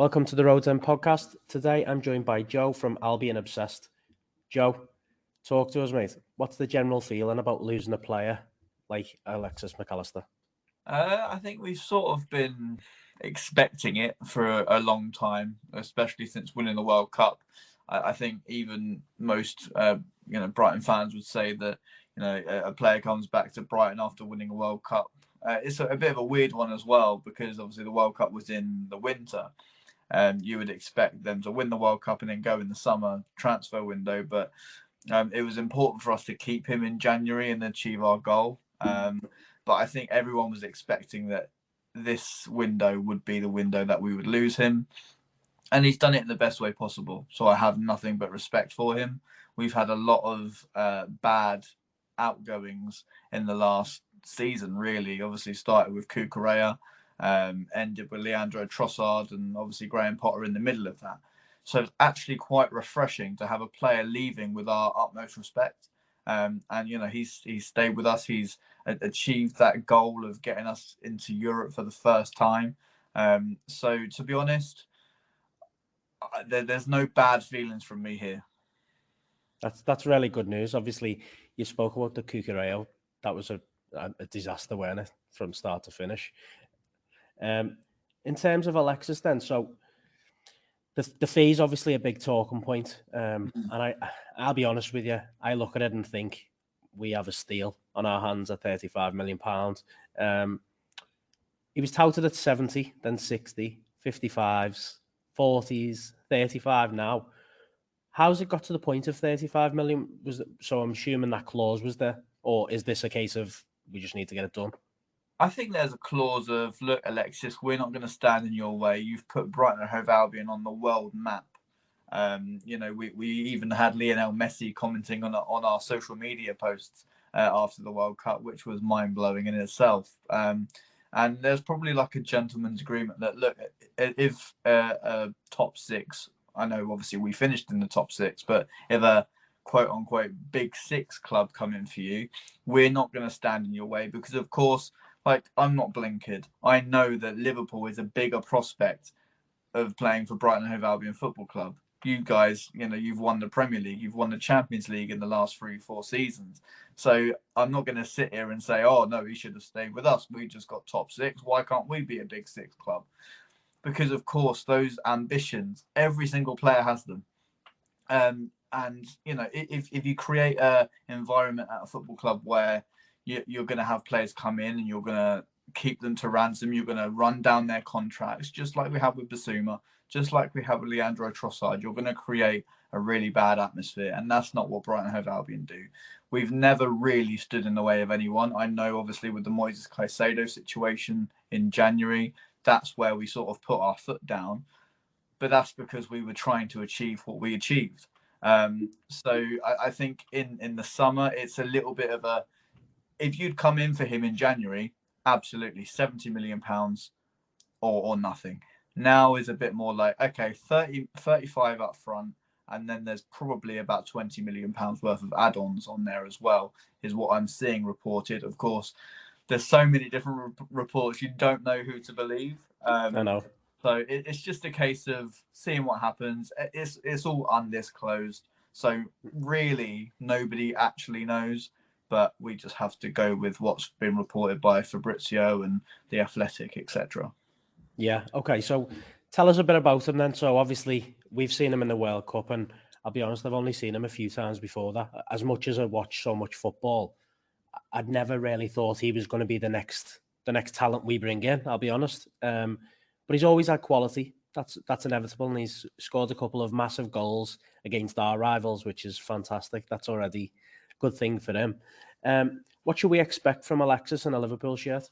Welcome to the Roads End Podcast. Today I'm joined by Joe from Albion Obsessed. Joe, talk to us, mate. What's the general feeling about losing a player like Alexis Mac Allister? I think we've sort of been expecting it for a long time, especially since winning the World Cup. I think even most, Brighton fans would say that, a player comes back to Brighton after winning a World Cup. It's a bit of a weird one as well, because obviously the World Cup was in the winter. You would expect them to win the World Cup and then go in the summer transfer window. But it was important for us to keep him in January and achieve our goal. But I think everyone was expecting that this window would be the window that we would lose him. And he's done it in the best way possible. So I have nothing but respect for him. We've had a lot of bad outgoings in the last season, really. Obviously started with Cucurella, ended with Leandro Trossard, and obviously Graham Potter in the middle of that. So it's actually quite refreshing to have a player leaving with our utmost respect. And he's stayed with us. He's achieved that goal of getting us into Europe for the first time. So to be honest, there's no bad feelings from me here. That's really good news. Obviously, you spoke about the Cucurella. That was a disaster, wasn't it, from start to finish. In terms of Alexis, then, so the fee is obviously a big talking point. And I'll be honest with you, I look at it and think we have a steal on our hands at £35 million. He was touted at 70, then 60, 55s, 40s, 35 now. How's it got to the point of 35 million? So I'm assuming that clause was there, or is this a case of we just need to get it done? I think there's a clause of, look, Alexis, we're not going to stand in your way. You've put Brighton and Hove Albion on the world map. We even had Lionel Messi commenting on our social media posts after the World Cup, which was mind-blowing in itself. And there's probably like a gentleman's agreement that, look, if a top six, I know obviously we finished in the top six, but if a quote-unquote big six club come in for you, we're not going to stand in your way because, of course, like, I'm not blinkered. I know that Liverpool is a bigger prospect of playing for Brighton and Hove Albion Football Club. You guys, you've won the Premier League, you've won the Champions League in the last 3-4 seasons. So I'm not going to sit here and say, oh, no, he should have stayed with us. We just got top six. Why can't we be a big six club? Because, of course, those ambitions, every single player has them. And, if you create an environment at a football club where you're going to have players come in and you're going to keep them to ransom, you're going to run down their contracts, just like we have with Basuma, just like we have with Leandro Trossard, you're going to create a really bad atmosphere. And that's not what Brighton Hove Albion do. We've never really stood in the way of anyone. I know, obviously, with the Moises Caicedo situation in January, that's where we sort of put our foot down. But that's because we were trying to achieve what we achieved. So I think in the summer, it's a little bit of a, if you'd come in for him in January, absolutely £70 million or nothing. Now is a bit more like, okay, 35 up front, and then there's probably about £20 million worth of add-ons on there as well, is what I'm seeing reported. Of course, there's so many different reports, you don't know who to believe. I know. So it's just a case of seeing what happens. It's all undisclosed. So really, nobody actually knows. But we just have to go with what's been reported by Fabrizio and The Athletic, etc. Yeah, okay. So tell us a bit about him then. So obviously we've seen him in the World Cup, and I'll be honest, I've only seen him a few times before that. As much as I watch so much football, I'd never really thought he was going to be the next talent we bring in, I'll be honest. But he's always had quality. That's inevitable, and he's scored a couple of massive goals against our rivals, which is fantastic. That's already a good thing for him. What should we expect from Alexis in a Liverpool shirt?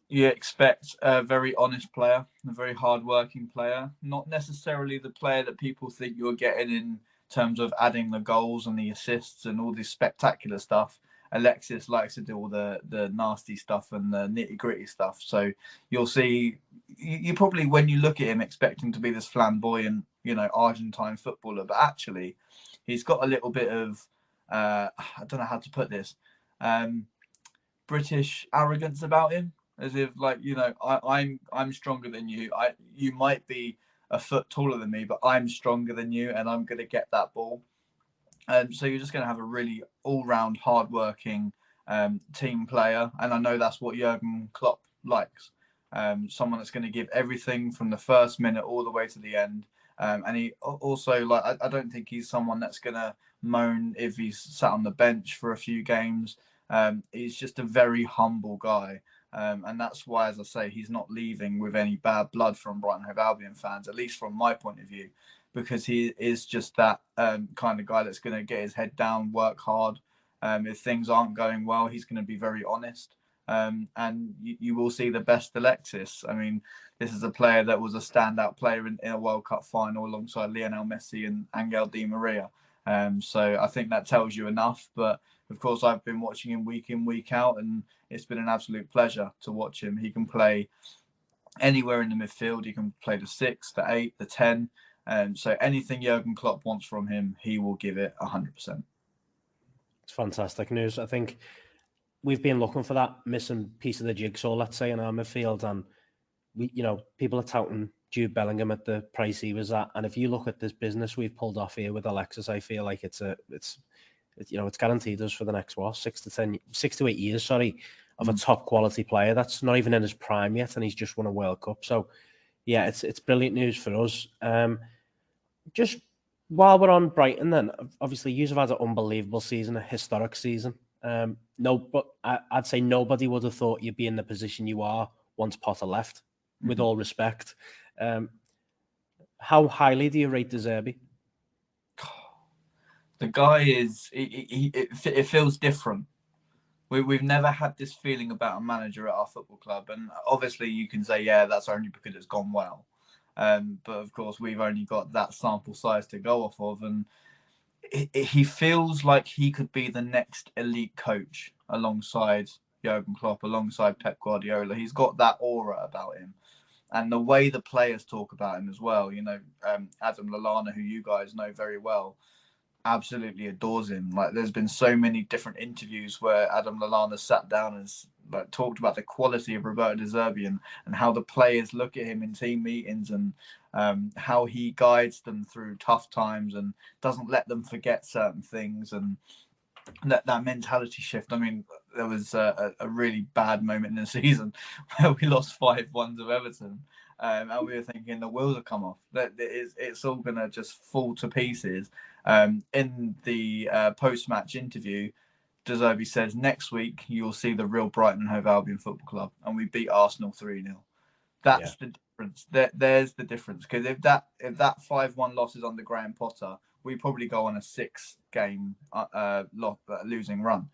You expect a very honest player, a very hard-working player, not necessarily the player that people think you're getting in terms of adding the goals and the assists and all this spectacular stuff. Alexis likes to do all the nasty stuff and the nitty-gritty stuff. So you'll see, you probably, when you look at him, expect him to be this flamboyant, Argentine footballer, but actually he's got a little bit of, I don't know how to put this, British arrogance about him, as if, like, I'm stronger than you. You might be a foot taller than me, but I'm stronger than you, and I'm going to get that ball. So you're just going to have a really all-round, hard-working team player, and I know that's what Jurgen Klopp likes. Someone that's going to give everything from the first minute all the way to the end. And he also, like, I don't think he's someone that's going to moan if he's sat on the bench for a few games. He's just a very humble guy. And that's why, as I say, he's not leaving with any bad blood from Brighton Hove Albion fans, at least from my point of view, because he is just that kind of guy that's going to get his head down, work hard. If things aren't going well, he's going to be very honest. And you will see the best Alexis. I mean, this is a player that was a standout player in a World Cup final alongside Lionel Messi and Angel Di Maria. So I think that tells you enough. But of course, I've been watching him week in, week out, and it's been an absolute pleasure to watch him. He can play anywhere in the midfield. He can play the 6, the 8, the 10. So anything Jurgen Klopp wants from him, he will give it 100%. It's fantastic news. I think we've been looking for that missing piece of the jigsaw, let's say, in our midfield, and people are touting Jude Bellingham at the price he was at. And if you look at this business we've pulled off here with Alexis, I feel like it's guaranteed us for the next 6 to 8 years, of a top quality player that's not even in his prime yet, and he's just won a World Cup. So yeah, it's brilliant news for us. Just while we're on Brighton, then obviously you've had an unbelievable season, a historic season. But I'd say nobody would have thought you'd be in the position you are once Potter left. With all respect, how highly do you rate De Zerbi? The guy is it feels different. We've never had this feeling about a manager at our football club, and obviously you can say, yeah, that's only because it's gone well. But of course, we've only got that sample size to go off of, and he feels like he could be the next elite coach alongside Jurgen Klopp, alongside Pep Guardiola. He's got that aura about him, and the way the players talk about him as well. Adam Lallana, who you guys know very well, absolutely adores him. Like, there's been so many different interviews where Adam Lallana sat down and talked about the quality of Roberto De Zerbi and how the players look at him in team meetings, and how he guides them through tough times and doesn't let them forget certain things, and that mentality shift. I mean, there was a really bad moment in the season where we lost 5-1 to Everton, and we were thinking the wheels have come off. That it's all going to just fall to pieces. In the post-match interview, De Zerbi says, next week you'll see the real Brighton Hove Albion Football Club, and we beat Arsenal 3-0. That's the difference. There's the difference, because if that 5-1 loss is under Graham Potter, we probably go on a 6-game losing run.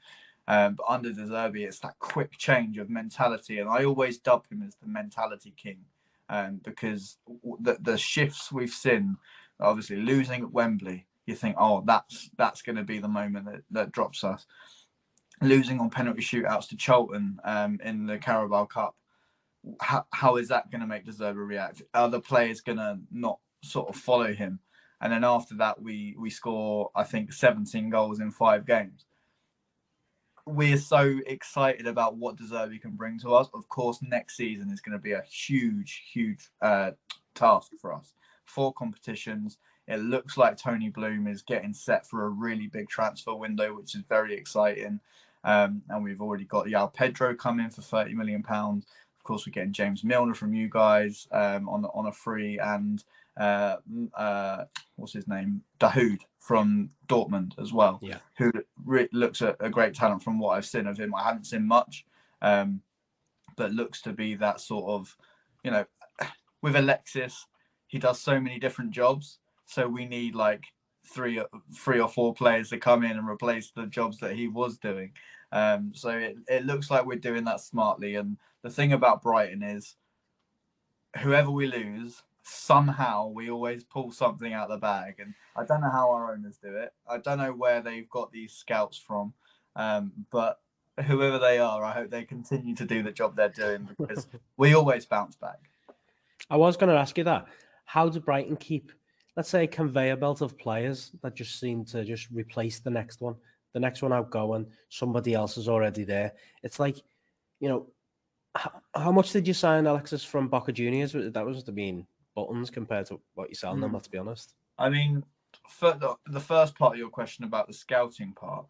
But under De Zerbi, it's that quick change of mentality, and I always dub him as the mentality king, because the shifts we've seen, obviously losing at Wembley, you think, oh, that's going to be the moment that drops us. Losing on penalty shootouts to Charlton in the Carabao Cup, how is that going to make De Zerbi react? Are the players going to not sort of follow him? And then after that, we score, I think, 17 goals in 5 games. We're so excited about what De Zerbi can bring to us. Of course, next season is going to be a huge, huge task for us. 4 competitions. It looks like Tony Bloom is getting set for a really big transfer window, which is very exciting. And we've already got João Pedro coming for £30 million. Of course, we're getting James Milner from you guys on a free, and what's his name? Dahoud from Dortmund as well, who looks at a great talent from what I've seen of him. I haven't seen much, but looks to be that sort of, with Alexis, he does so many different jobs. So we need like 3 or 4 players to come in and replace the jobs that he was doing. So it looks like we're doing that smartly. And the thing about Brighton is, whoever we lose, somehow we always pull something out of the bag. And I don't know how our owners do it. I don't know where they've got these scouts from. But whoever they are, I hope they continue to do the job they're doing, because we always bounce back. I was going to ask you that. How do Brighton keep, let's say, a conveyor belt of players that just seem to just replace the next one outgoing, somebody else is already there? It's like, how much did you sign Alexis from Boca Juniors? That was to mean buttons compared to what you're selling them, let's be honest. I mean, for the first part of your question about the scouting part,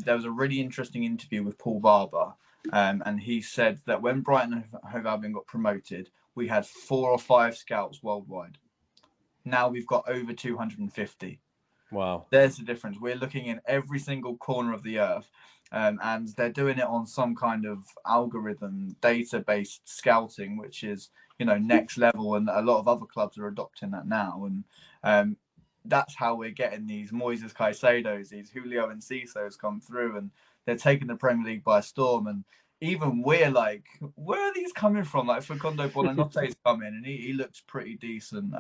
there was a really interesting interview with Paul Barber, and he said that when Brighton Hove Albion got promoted, we had 4 or 5 scouts worldwide. Now we've got over 250. Wow. There's the difference. We're looking in every single corner of the earth, and they're doing it on some kind of algorithm, data-based scouting, which is, next level, and a lot of other clubs are adopting that now. And that's how we're getting these Moises Caicedos, these Julio Encisos come through, and they're taking the Premier League by storm. And even we're like, where are these coming from? Like Facundo Bonanote's come in, and he looks pretty decent.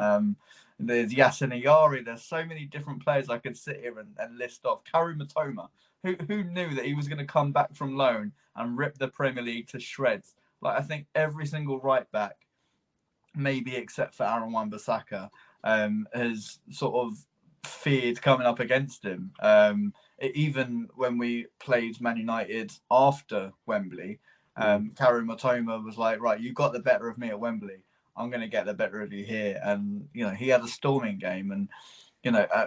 There's Yasin Ayari. There's so many different players I could sit here and list off. Karu Matoma, who knew that he was going to come back from loan and rip the Premier League to shreds? Like, I think every single right back, maybe except for Aaron Wan-Bissaka, has sort of feared coming up against him. Even when we played Man United after Wembley, Karu Matoma was like, right, you got the better of me at Wembley. I'm going to get the better of you here. And, he had a storming game. And,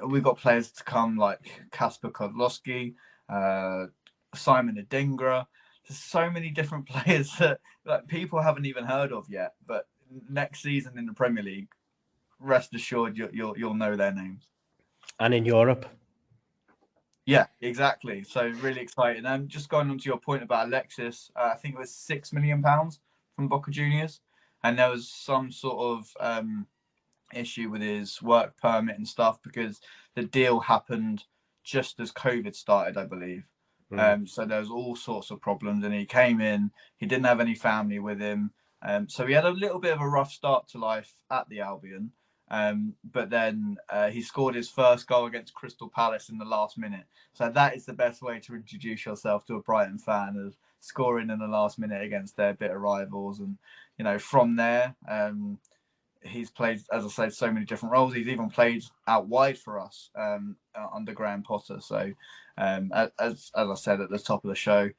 we've got players to come like Kasper Kozlowski, Simon Adingra. There's so many different players that people haven't even heard of yet. But next season in the Premier League, rest assured, you'll know their names. And in Europe. Yeah, exactly. So really exciting. Just going on to your point about Alexis, I think it was £6 million from Boca Juniors. And there was some sort of issue with his work permit and stuff because the deal happened just as COVID started, I believe. So there was all sorts of problems, and he came in. He didn't have any family with him. So he had a little bit of a rough start to life at the Albion. But then he scored his first goal against Crystal Palace in the last minute. So that is the best way to introduce yourself to a Brighton fan, of scoring in the last minute against their bitter rivals. And, from there, he's played, as I said, so many different roles. He's even played out wide for us under Graham Potter. So as I said at the top of the show,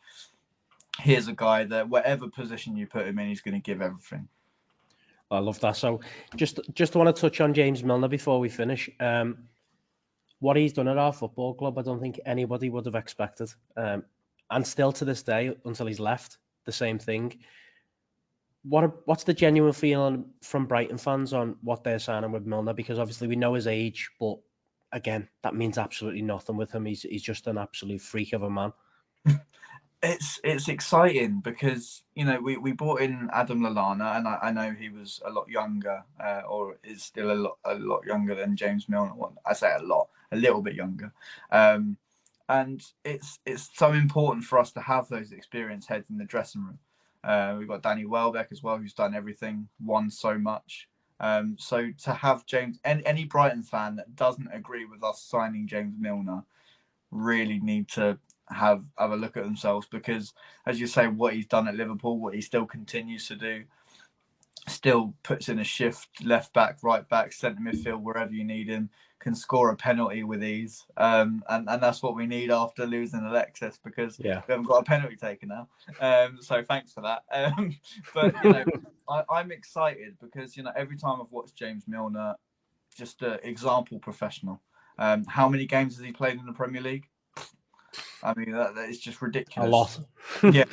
here's a guy that whatever position you put him in, he's going to give everything. I love that. So just want to touch on James Milner before we finish. What he's done at our football club, I don't think anybody would have expected. And still to this day, until he's left, the same thing. What's the genuine feeling from Brighton fans on what they're signing with Milner? Because obviously we know his age, but again, that means absolutely nothing with him. He's just an absolute freak of a man. It's exciting because we brought in Adam Lallana, and I know he was a lot younger, or is still a lot younger than James Milner. Well, I say a little bit younger, and it's so important for us to have those experienced heads in the dressing room. We've got Danny Welbeck as well, who's done everything, won so much. So to have James, any Brighton fan that doesn't agree with us signing James Milner really need to have a look at themselves, because as you say, what he's done at Liverpool, what he still continues to do, still puts in a shift, left back, right back, centre midfield, wherever you need him, can score a penalty with ease, and that's what we need after losing Alexis, because we haven't got a penalty taker now. So thanks for that. But I'm excited because every time I've watched James Milner, just an example professional. How many games has he played in the Premier League? I mean, that is just ridiculous. A lot. Yeah.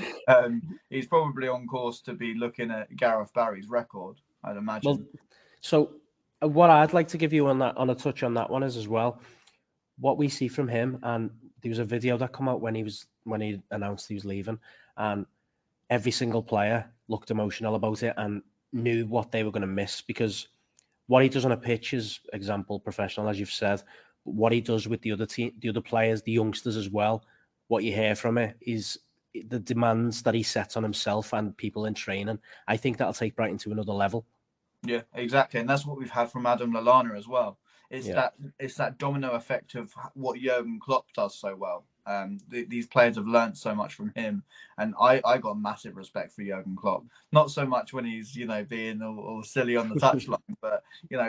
He's probably on course to be looking at Gareth Barry's record, I'd imagine. Well, so what I'd like to give you on a touch on that one is as well, what we see from him, and there was a video that came out when he announced he was leaving, and every single player looked emotional about it and knew what they were going to miss, because what he does on a pitch is example professional, as you've said. But what he does with the other team, the other players, the youngsters as well, what you hear from it is the demands that he sets on himself and people in training. I think that'll take Brighton to another level. Yeah, exactly, and that's what we've had from Adam Lallana as well. It's that domino effect of what Jurgen Klopp does so well. These players have learnt so much from him, and I got massive respect for Jurgen Klopp. Not so much when he's being all silly on the touchline, but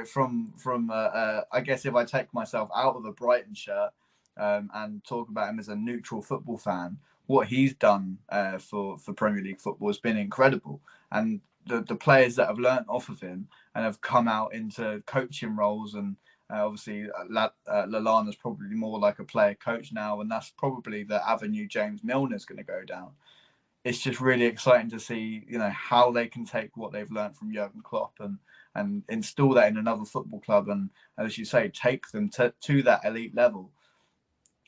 from I guess if I take myself out of a Brighton shirt and talk about him as a neutral football fan, what he's done for Premier League football has been incredible. And the players that have learnt off of him and have come out into coaching roles, and obviously Lallana's probably more like a player coach now, and that's probably the avenue James Milner's going to go down. It's just really exciting to see, how they can take what they've learned from Jurgen Klopp and install that in another football club, and as you say, take them to that elite level.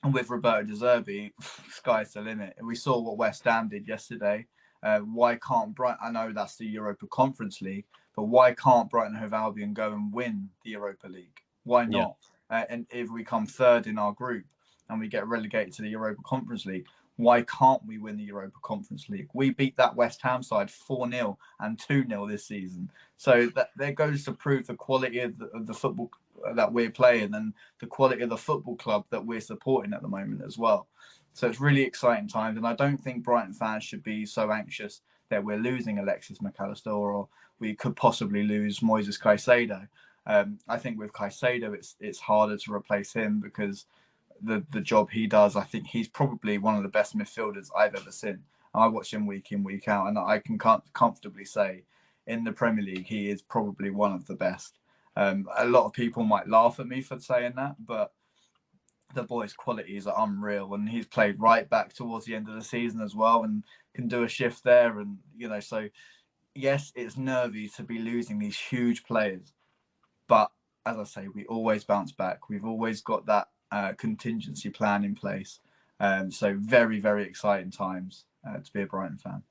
And with Roberto De Zerbi, sky's the limit. We saw what West Ham did yesterday. Why can't Brighton? I know that's the Europa Conference League, but why can't Brighton Hove Albion go and win the Europa League? Why not? Yeah. And if we come third in our group and we get relegated to the Europa Conference League, why can't we win the Europa Conference League? We beat that West Ham side 4-0 and 2-0 this season. So that there goes to prove the quality of the football that we're playing and the quality of the football club that we're supporting at the moment as well. So it's really exciting times, and I don't think Brighton fans should be so anxious that we're losing Alexis Mac Allister or we could possibly lose Moises Caicedo. I think with Caicedo, it's harder to replace him because the job he does, I think he's probably one of the best midfielders I've ever seen. I watch him week in, week out, and I can comfortably say in the Premier League, he is probably one of the best. A lot of people might laugh at me for saying that, but the boy's qualities are unreal, and he's played right back towards the end of the season as well and can do a shift there. And, so yes, it's nervy to be losing these huge players, but as I say, we always bounce back. We've always got that contingency plan in place. So very, very exciting times to be a Brighton fan.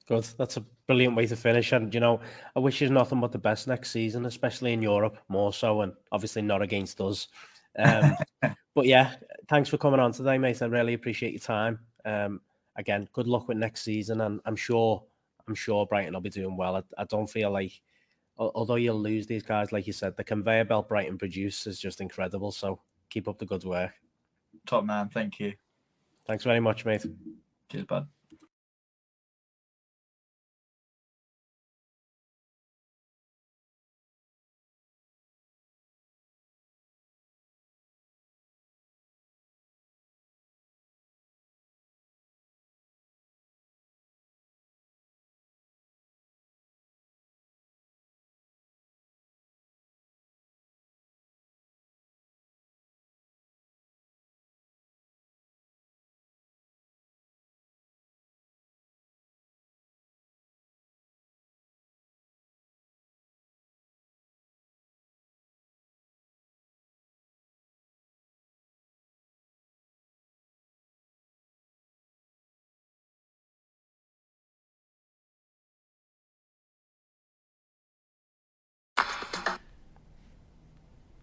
Good. That's a brilliant way to finish. And, I wish you nothing but the best next season, especially in Europe, more so, and obviously not against us. But yeah, thanks for coming on today, mate. I really appreciate your time. Again, good luck with next season, and I'm sure Brighton will be doing well. I don't feel like, although you'll lose these guys, like you said, the conveyor belt Brighton produce is just incredible. So keep up the good work. Top man, thank you. Thanks very much, mate. Cheers, bud.